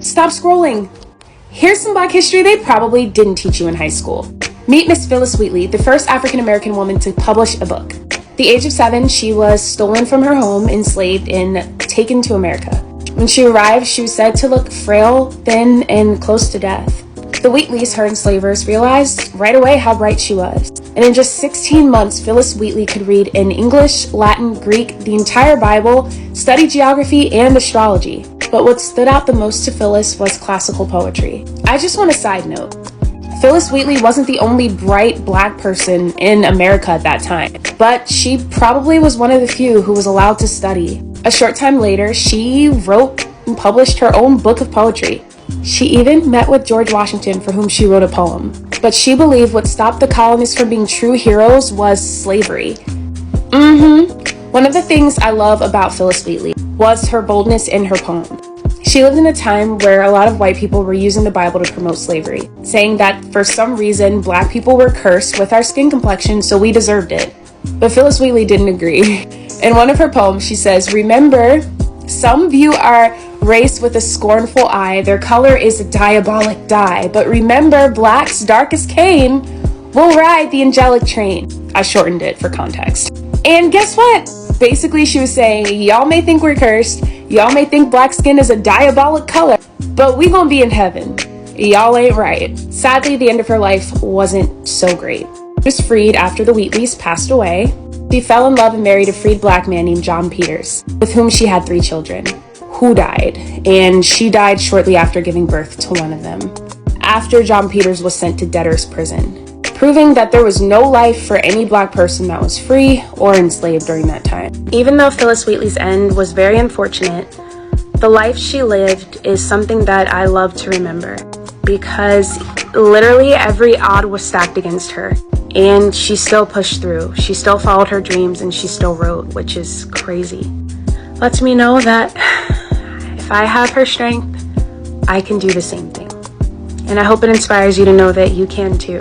Stop scrolling. Here's some Black history they probably didn't teach you in high school. Meet Miss Phillis Wheatley, the first African-American woman to publish a book. At the age of 7, she was stolen from her home, enslaved, and taken to America. When she arrived, she was said to look frail, thin, and close to death. The Wheatleys, her enslavers, realized right away how bright she was. And in just 16 months, Phillis Wheatley could read in English, Latin, Greek, the entire Bible, study geography, and astrology. But what stood out the most to Phillis was classical poetry. I just want a side note. Phillis Wheatley wasn't the only bright Black person in America at that time, but she probably was one of the few who was allowed to study. A short time later, she wrote and published her own book of poetry. She even met with George Washington, for whom she wrote a poem. But she believed what stopped the colonists from being true heroes was slavery. One of the things I love about Phillis Wheatley was her boldness in her poem. She lived in a time where a lot of white people were using the Bible to promote slavery, saying that for some reason Black people were cursed with our skin complexion, so we deserved it. But Phillis Wheatley didn't agree. In one of her poems, she says, "Remember, some view our race with a scornful eye. Their color is a diabolic dye. But remember, Blacks dark as Cain will ride the angelic train." I shortened it for context. And guess what? Basically, she was saying, y'all may think we're cursed, y'all may think Black skin is a diabolic color, but we gonna be in heaven. Y'all ain't right. Sadly, the end of her life wasn't so great. She was freed after the Wheatleys passed away. She fell in love and married a freed Black man named John Peters, with whom she had 3 children, who died, and she died shortly after giving birth to one of them, after John Peters was sent to debtor's prison, proving that there was no life for any Black person that was free or enslaved during that time. Even though Phillis Wheatley's end was very unfortunate, the life she lived is something that I love to remember, because literally every odd was stacked against her, and she still pushed through. She still followed her dreams, and she still wrote, which is crazy. Lets me know that if I have her strength, I can do the same thing. And I hope it inspires you to know that you can too.